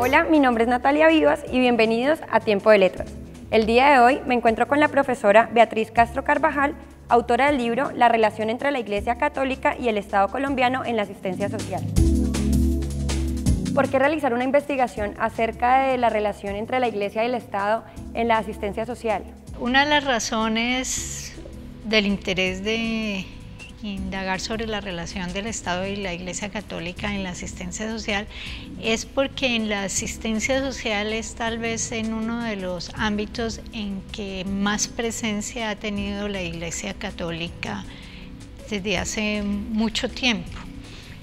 Hola, mi nombre es Natalia Vivas y bienvenidos a Tiempo de Letras. El día de hoy me encuentro con la profesora Beatriz Castro Carvajal, autora del libro La relación entre la Iglesia Católica y el Estado colombiano en la asistencia social. ¿Por qué realizar una investigación acerca de la relación entre la Iglesia y el Estado en la asistencia social? Una de las razones del interés de indagar sobre la relación del Estado y la Iglesia Católica en la asistencia social es porque en la asistencia social es tal vez en uno de los ámbitos en que más presencia ha tenido la Iglesia Católica desde hace mucho tiempo.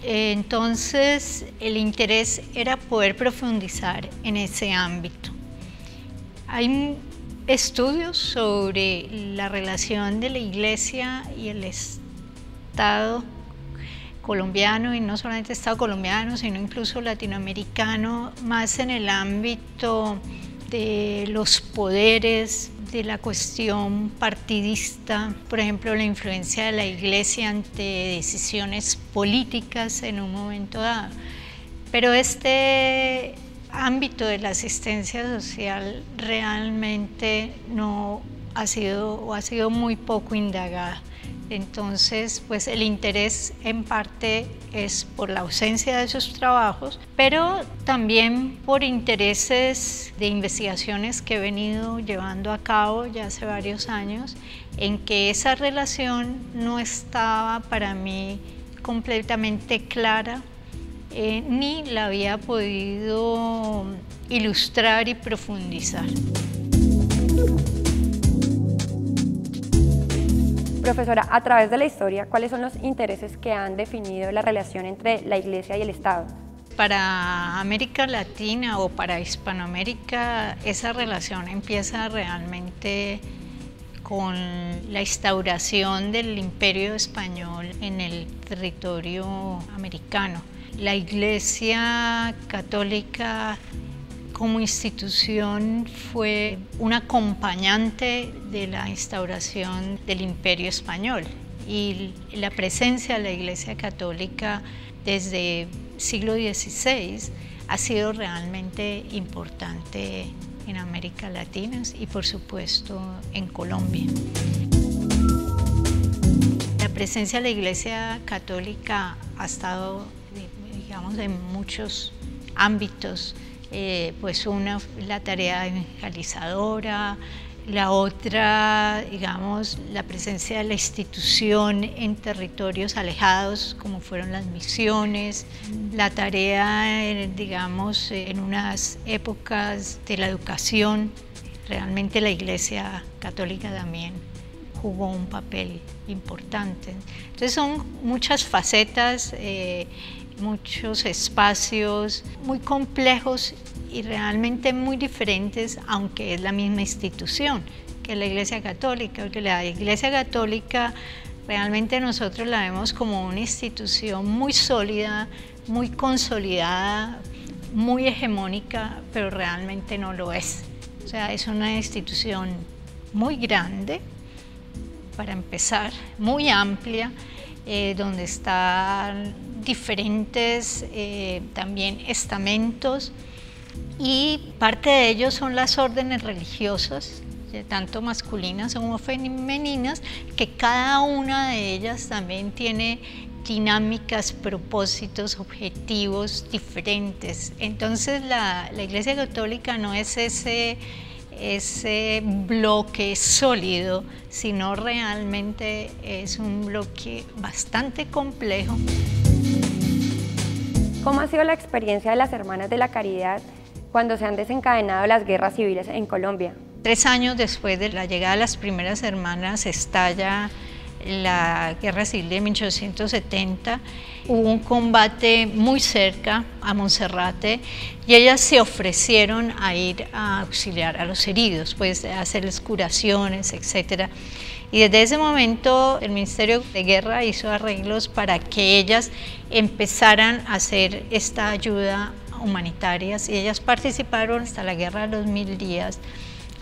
Entonces el interés era poder profundizar en ese ámbito. Hay estudios sobre la relación de la Iglesia y el Estado colombiano, y no solamente Estado colombiano, sino incluso latinoamericano, más en el ámbito de los poderes, de la cuestión partidista, por ejemplo, la influencia de la Iglesia ante decisiones políticas en un momento dado. Pero este ámbito de la asistencia social realmente no ha sido o ha sido muy poco indagado. Entonces, pues el interés en parte es por la ausencia de esos trabajos, pero también por intereses de investigaciones que he venido llevando a cabo ya hace varios años, en que esa relación no estaba para mí completamente clara, ni la había podido ilustrar y profundizar. Profesora, a través de la historia, ¿cuáles son los intereses que han definido la relación entre la Iglesia y el Estado? Para América Latina o para Hispanoamérica, esa relación empieza realmente con la instauración del Imperio Español en el territorio americano. La Iglesia Católica como institución fue un acompañante de la instauración del Imperio Español, y la presencia de la Iglesia Católica desde el siglo XVI ha sido realmente importante en América Latina y por supuesto en Colombia. La presencia de la Iglesia Católica ha estado, digamos, en muchos ámbitos. Pues una, la tarea evangelizadora, la otra, digamos, la presencia de la institución en territorios alejados, como fueron las misiones, la tarea, digamos, en unas épocas de la educación. Realmente la Iglesia Católica también jugó un papel importante. Entonces son muchas facetas, muchos espacios muy complejos y realmente muy diferentes, aunque es la misma institución que la Iglesia Católica, porque la Iglesia Católica realmente nosotros la vemos como una institución muy sólida, muy consolidada, muy hegemónica, pero realmente no lo es. O sea, es una institución muy grande, para empezar, muy amplia, donde están diferentes también estamentos, y parte de ellos son las órdenes religiosas, tanto masculinas como femeninas, que cada una de ellas también tiene dinámicas, propósitos, objetivos diferentes. Entonces la Iglesia Católica no es ese bloque sólido, sino realmente es un bloque bastante complejo. ¿Cómo ha sido la experiencia de las Hermanas de la Caridad cuando se han desencadenado las guerras civiles en Colombia? 3 años después de la llegada de las primeras hermanas estalla la Guerra Civil de 1870, hubo un combate muy cerca a Monserrate y ellas se ofrecieron a ir a auxiliar a los heridos, pues a hacerles curaciones, etc. Y desde ese momento el Ministerio de Guerra hizo arreglos para que ellas empezaran a hacer esta ayuda humanitaria, y ellas participaron hasta la Guerra de los 1000 días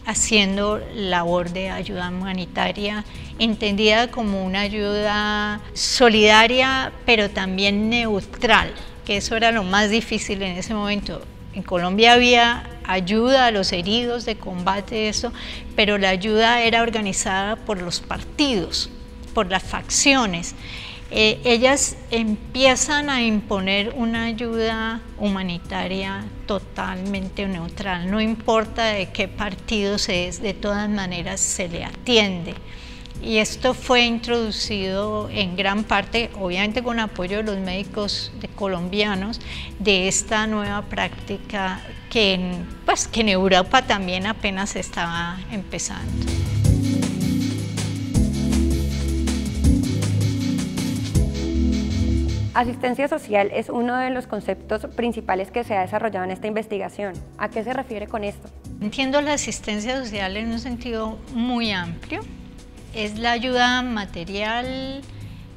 haciendo labor de ayuda humanitaria, entendida como una ayuda solidaria, pero también neutral, que eso era lo más difícil en ese momento. En Colombia había ayuda a los heridos de combate, eso, pero la ayuda era organizada por los partidos, por las facciones. Ellas empiezan a imponer una ayuda humanitaria totalmente neutral, no importa de qué partido se es, de todas maneras se le atiende. Y esto fue introducido en gran parte, obviamente con apoyo de los médicos colombianos, de esta nueva práctica que en Europa también apenas estaba empezando. Asistencia social es uno de los conceptos principales que se ha desarrollado en esta investigación. ¿A qué se refiere con esto? Entiendo la asistencia social en un sentido muy amplio. Es la ayuda material,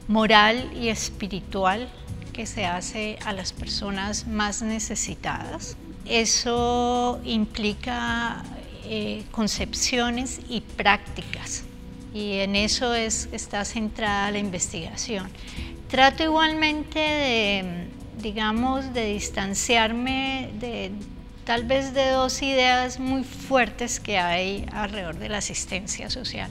moral y espiritual que se hace a las personas más necesitadas. Eso implica concepciones y prácticas, y en eso está centrada la investigación. Trato igualmente de distanciarme tal vez de dos ideas muy fuertes que hay alrededor de la asistencia social.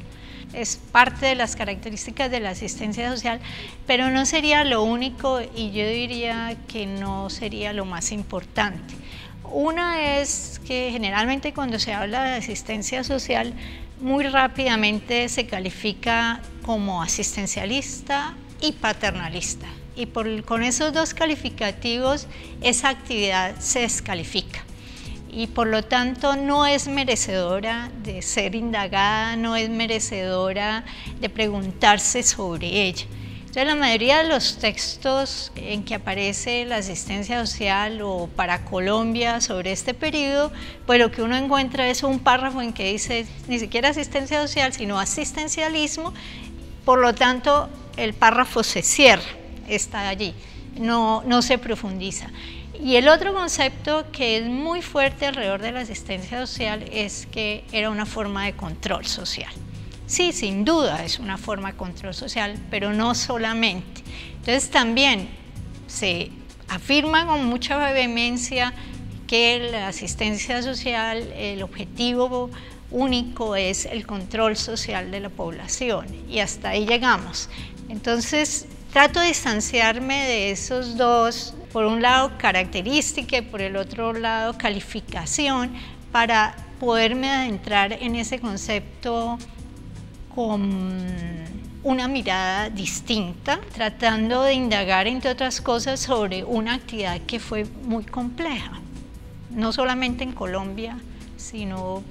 Es parte de las características de la asistencia social, pero no sería lo único, y yo diría que no sería lo más importante. Una es que generalmente cuando se habla de asistencia social, muy rápidamente se califica como asistencialista y paternalista, y con esos dos calificativos esa actividad se descalifica. Y por lo tanto no es merecedora de ser indagada, no es merecedora de preguntarse sobre ella. Entonces la mayoría de los textos en que aparece la asistencia social o para Colombia sobre este periodo, pues lo que uno encuentra es un párrafo en que dice ni siquiera asistencia social, sino asistencialismo. Por lo tanto el párrafo se cierra, está allí, no se profundiza. Y el otro concepto que es muy fuerte alrededor de la asistencia social es que era una forma de control social. Sí, sin duda es una forma de control social, pero no solamente. Entonces también se afirma con mucha vehemencia que la asistencia social, el objetivo único es el control social de la población, y hasta ahí llegamos. Entonces trato de distanciarme de esos dos, por un lado característica y por el otro lado calificación, para poderme adentrar en ese concepto con una mirada distinta, tratando de indagar, entre otras cosas, sobre una actividad que fue muy compleja, no solamente en Colombia, sino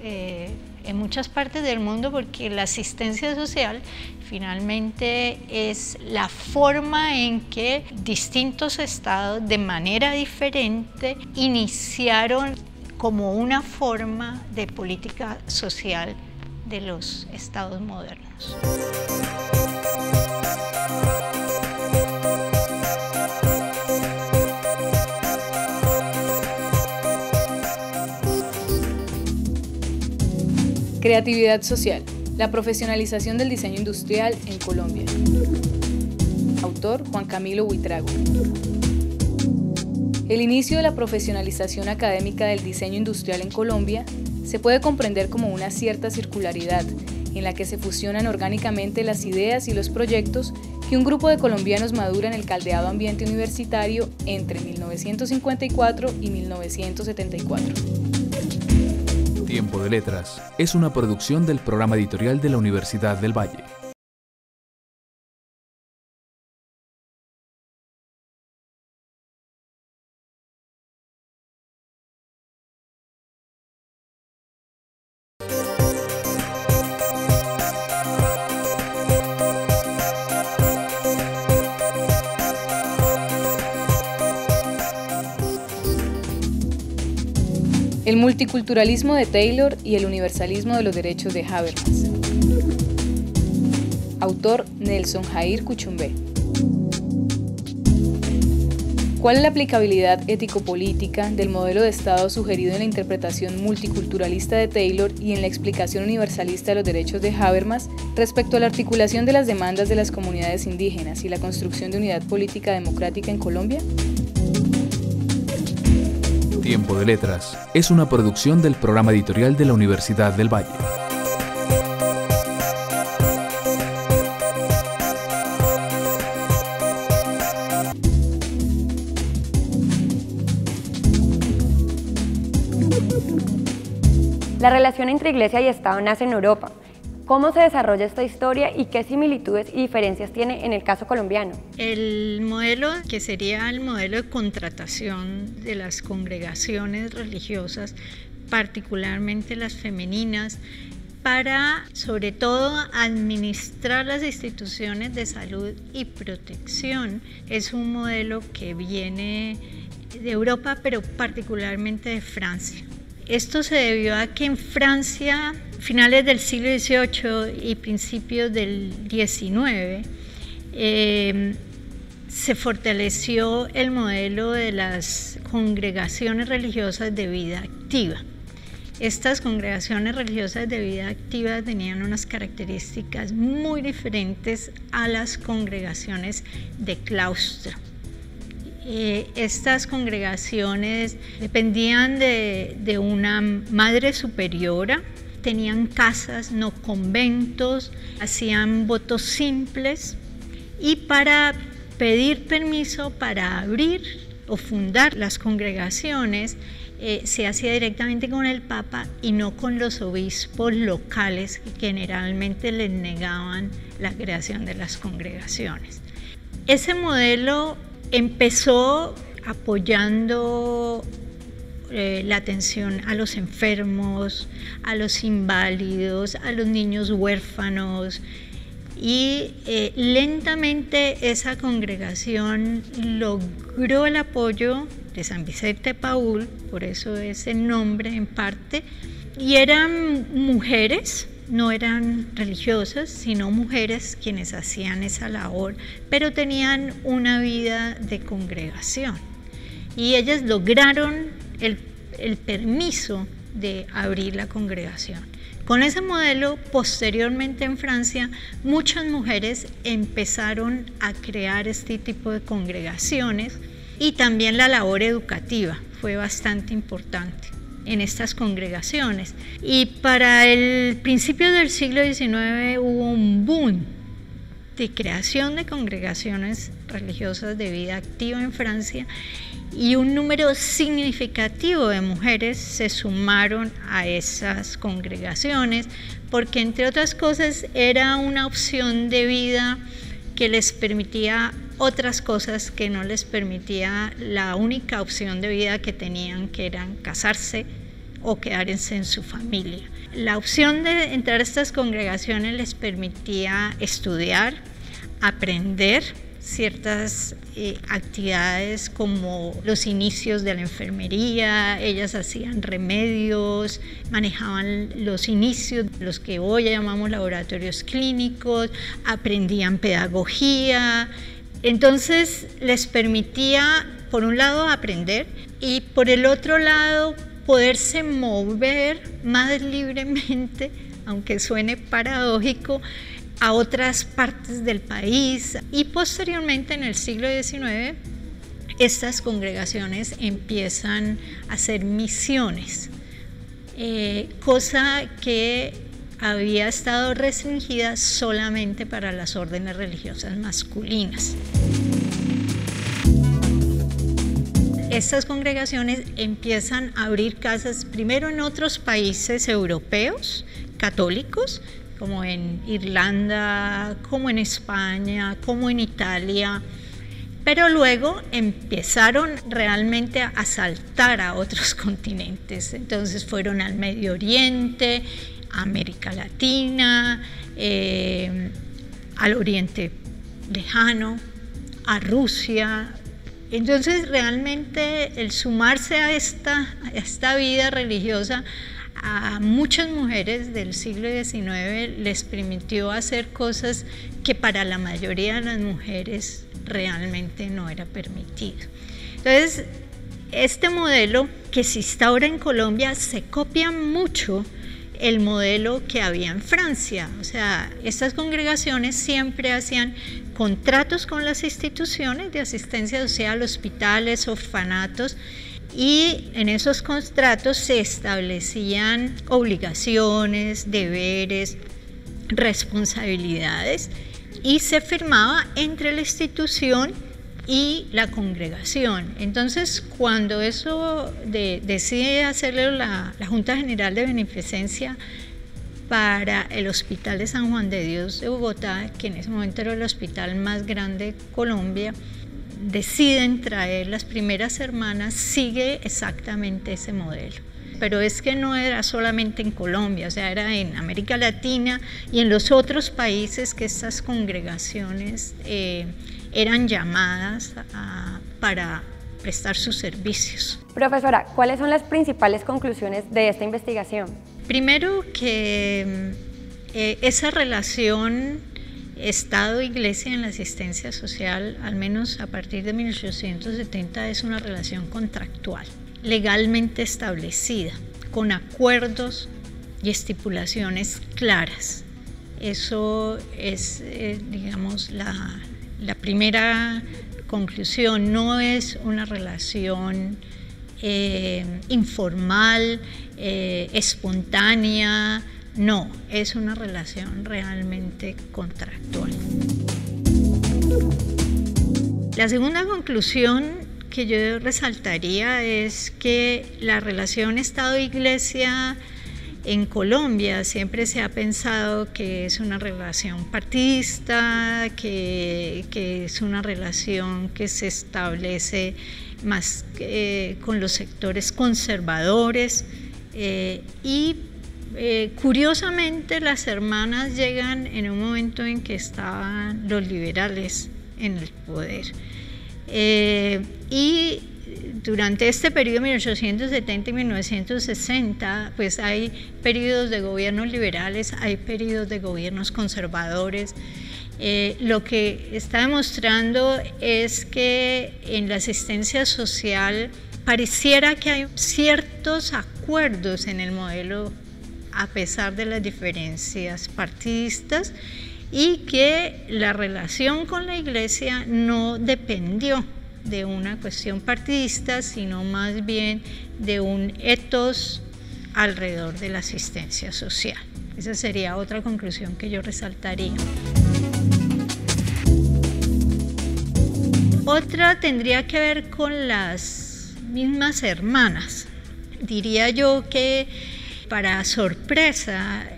en muchas partes del mundo, porque la asistencia social finalmente es la forma en que distintos estados de manera diferente iniciaron como una forma de política social de los estados modernos. Creatividad social, la profesionalización del diseño industrial en Colombia. Autor Juan Camilo Buitrago. El inicio de la profesionalización académica del diseño industrial en Colombia se puede comprender como una cierta circularidad en la que se fusionan orgánicamente las ideas y los proyectos que un grupo de colombianos madura en el caldeado ambiente universitario entre 1954 y 1974. Tiempo de Letras es una producción del programa editorial de la Universidad del Valle. El multiculturalismo de Taylor y el universalismo de los derechos de Habermas. Autor Nelson Jair Cuchumbé. ¿Cuál es la aplicabilidad ético-política del modelo de Estado sugerido en la interpretación multiculturalista de Taylor y en la explicación universalista de los derechos de Habermas respecto a la articulación de las demandas de las comunidades indígenas y la construcción de unidad política democrática en Colombia? Tiempo de Letras es una producción del programa editorial de la Universidad del Valle. La relación entre Iglesia y Estado nace en Europa. ¿Cómo se desarrolla esta historia y qué similitudes y diferencias tiene en el caso colombiano? El modelo, que sería el modelo de contratación de las congregaciones religiosas, particularmente las femeninas, para, sobre todo, administrar las instituciones de salud y protección, es un modelo que viene de Europa, pero particularmente de Francia. Esto se debió a que en Francia, finales del siglo XVIII y principios del XIX, se fortaleció el modelo de las congregaciones religiosas de vida activa. Estas congregaciones religiosas de vida activa tenían unas características muy diferentes a las congregaciones de claustro. Estas congregaciones dependían de una madre superiora, tenían casas, no conventos, hacían votos simples, y para pedir permiso para abrir o fundar las congregaciones se hacía directamente con el Papa y no con los obispos locales, que generalmente les negaban la creación de las congregaciones. Ese modelo empezó apoyando la atención a los enfermos, a los inválidos, a los niños huérfanos, y lentamente esa congregación logró el apoyo de San Vicente Paúl, por eso ese nombre en parte, y eran mujeres, no eran religiosas, sino mujeres quienes hacían esa labor, pero tenían una vida de congregación. Y ellas lograron el permiso de abrir la congregación. Con ese modelo, posteriormente en Francia, muchas mujeres empezaron a crear este tipo de congregaciones, y también la labor educativa fue bastante importante en estas congregaciones. Y para el principio del siglo XIX hubo un boom de creación de congregaciones religiosas de vida activa en Francia, y un número significativo de mujeres se sumaron a esas congregaciones porque, entre otras cosas, era una opción de vida que les permitía otras cosas que no les permitía la única opción de vida que tenían, que eran casarse o quedarse en su familia. La opción de entrar a estas congregaciones les permitía estudiar, aprender ciertas actividades como los inicios de la enfermería. Ellas hacían remedios, manejaban los inicios, los que hoy llamamos laboratorios clínicos, aprendían pedagogía. Entonces les permitía, por un lado, aprender, y por el otro lado, poderse mover más libremente, aunque suene paradójico, a otras partes del país. Y posteriormente, en el siglo XIX, estas congregaciones empiezan a hacer misiones, cosa que había estado restringida solamente para las órdenes religiosas masculinas. Estas congregaciones empiezan a abrir casas primero en otros países europeos católicos, como en Irlanda, como en España, como en Italia, pero luego empezaron realmente a saltar a otros continentes. Entonces fueron al Medio Oriente, a América Latina, al Oriente Lejano, a Rusia. Entonces realmente el sumarse a esta vida religiosa a muchas mujeres del siglo XIX les permitió hacer cosas que para la mayoría de las mujeres realmente no era permitido. Entonces, este modelo que se instaura en Colombia se copia mucho el modelo que había en Francia. O sea, estas congregaciones siempre hacían contratos con las instituciones de asistencia social, hospitales, orfanatos, y en esos contratos se establecían obligaciones, deberes, responsabilidades y se firmaba entre la institución y la congregación. Entonces, cuando eso decide hacerlo la Junta General de Beneficencia para el Hospital de San Juan de Dios de Bogotá, que en ese momento era el hospital más grande de Colombia, deciden traer las primeras hermanas, sigue exactamente ese modelo. Pero es que no era solamente en Colombia, o sea, era en América Latina y en los otros países que estas congregaciones eran llamadas para prestar sus servicios. Profesora, ¿cuáles son las principales conclusiones de esta investigación? Primero que esa relación Estado-Iglesia en la asistencia social, al menos a partir de 1870, es una relación contractual, legalmente establecida, con acuerdos y estipulaciones claras. Eso es, digamos, la primera conclusión. No es una relación informal, espontánea, no, es una relación realmente contractual. La segunda conclusión que yo resaltaría es que la relación Estado-Iglesia en Colombia siempre se ha pensado que es una relación partidista, que es una relación que se establece más con los sectores conservadores y curiosamente las hermanas llegan en un momento en que estaban los liberales en el poder y durante este periodo 1870 y 1960 pues hay periodos de gobiernos liberales, hay periodos de gobiernos conservadores. Lo que está demostrando es que en la asistencia social pareciera que hay ciertos acuerdos en el modelo a pesar de las diferencias partidistas y que la relación con la Iglesia no dependió de una cuestión partidista, sino más bien de un ethos alrededor de la asistencia social. Esa sería otra conclusión que yo resaltaría. Otra tendría que ver con las mismas hermanas. Diría yo que para sorpresa,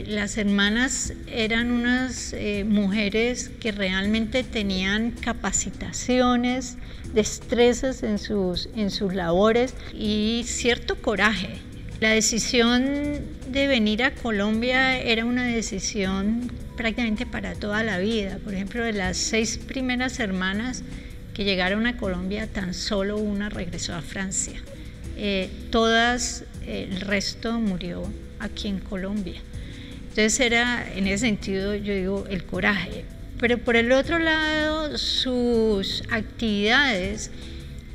las hermanas eran unas mujeres que realmente tenían capacitaciones, destrezas en sus labores y cierto coraje. La decisión de venir a Colombia era una decisión prácticamente para toda la vida. Por ejemplo, de las 6 primeras hermanas que llegaron a Colombia, tan solo una regresó a Francia. Todas, el resto murió aquí en Colombia. Entonces era, en ese sentido, yo digo, el coraje. Pero por el otro lado, sus actividades,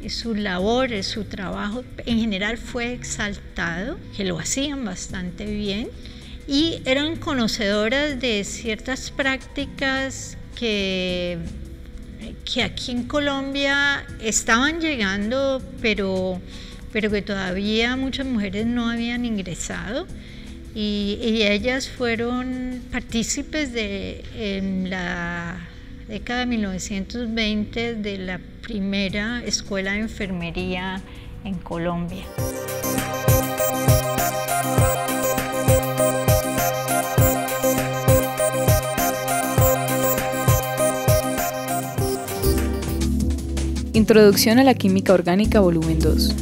sus labores, su trabajo en general fue exaltado, que lo hacían bastante bien y eran conocedoras de ciertas prácticas que aquí en Colombia estaban llegando, pero que todavía muchas mujeres no habían ingresado y ellas fueron partícipes en la década de 1920 de la primera escuela de enfermería en Colombia. Introducción a la Química Orgánica, volumen 2.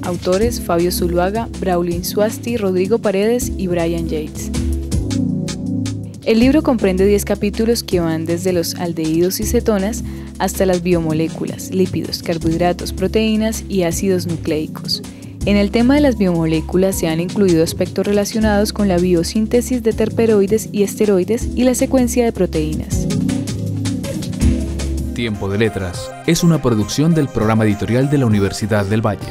Autores: Fabio Zuluaga, Braulio Insuasti, Rodrigo Paredes y Brian Yates. El libro comprende 10 capítulos que van desde los aldehídos y cetonas hasta las biomoléculas, lípidos, carbohidratos, proteínas y ácidos nucleicos. En el tema de las biomoléculas se han incluido aspectos relacionados con la biosíntesis de terperoides y esteroides y la secuencia de proteínas. Tiempo de Letras es una producción del programa editorial de la Universidad del Valle.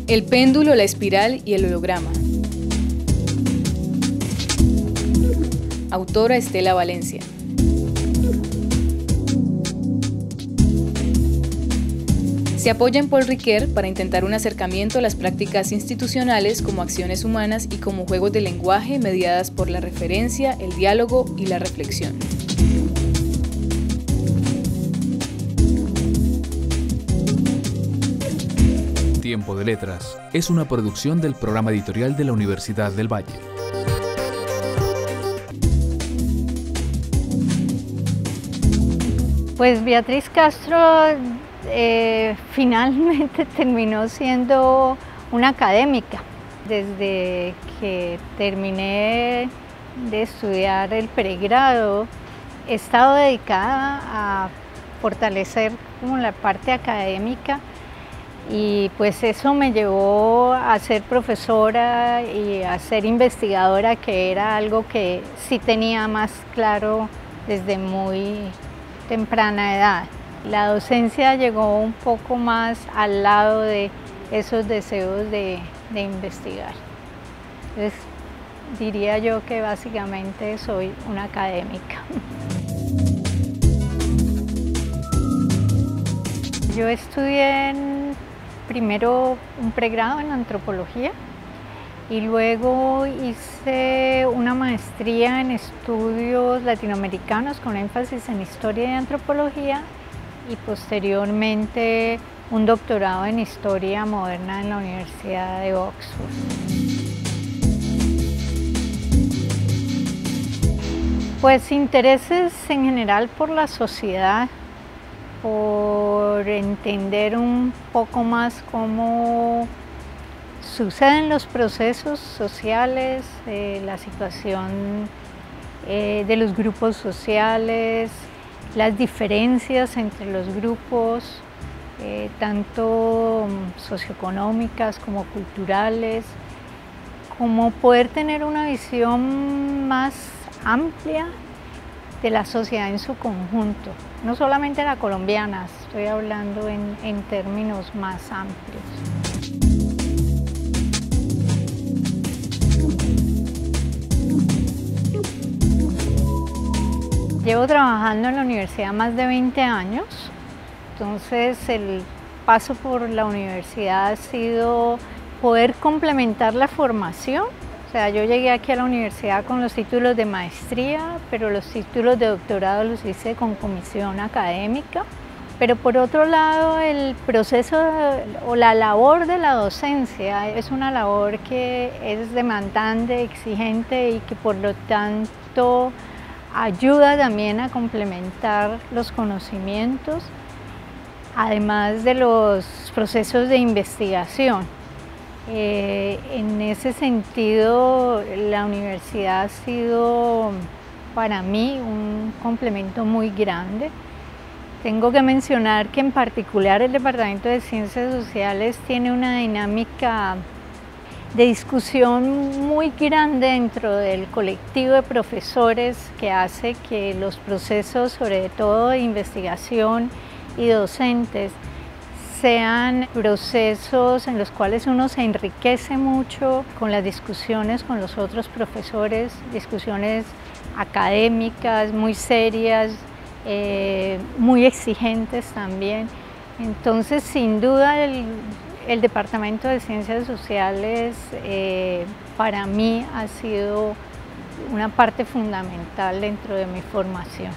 El péndulo, la espiral y el holograma. Autora Estela Valencia. Se apoya en Paul Ricoeur para intentar un acercamiento a las prácticas institucionales como acciones humanas y como juegos de lenguaje mediadas por la referencia, el diálogo y la reflexión. Tiempo de Letras es una producción del programa editorial de la Universidad del Valle. Pues Beatriz Castro finalmente terminó siendo una académica. Desde que terminé de estudiar el pregrado, he estado dedicada a fortalecer como la parte académica y pues eso me llevó a ser profesora y a ser investigadora, que era algo que sí tenía más claro desde muy temprana edad. La docencia llegó un poco más al lado de esos deseos de investigar. Entonces, diría yo que básicamente soy una académica. Yo estudié primero un pregrado en antropología y luego hice una maestría en estudios latinoamericanos con énfasis en historia y antropología y posteriormente un doctorado en historia moderna en la Universidad de Oxford. Pues intereses en general por la sociedad, por entender un poco más cómo suceden los procesos sociales, la situación de los grupos sociales, las diferencias entre los grupos, tanto socioeconómicas como culturales, como poder tener una visión más amplia de la sociedad en su conjunto, no solamente la colombiana, estoy hablando en términos más amplios. Llevo trabajando en la universidad más de 20 años, entonces el paso por la universidad ha sido poder complementar la formación. O sea, yo llegué aquí a la universidad con los títulos de maestría, pero los títulos de doctorado los hice con comisión académica. Pero por otro lado, el proceso o la labor de la docencia es una labor que es demandante, exigente y que por lo tanto ayuda también a complementar los conocimientos, además de los procesos de investigación. En ese sentido, la universidad ha sido para mí un complemento muy grande. Tengo que mencionar que en particular el Departamento de Ciencias Sociales tiene una dinámica de discusión muy grande dentro del colectivo de profesores que hace que los procesos, sobre todo de investigación y docentes, sean procesos en los cuales uno se enriquece mucho con las discusiones con los otros profesores, discusiones académicas muy serias, muy exigentes también. Entonces, sin duda, el Departamento de Ciencias Sociales para mí ha sido una parte fundamental dentro de mi formación.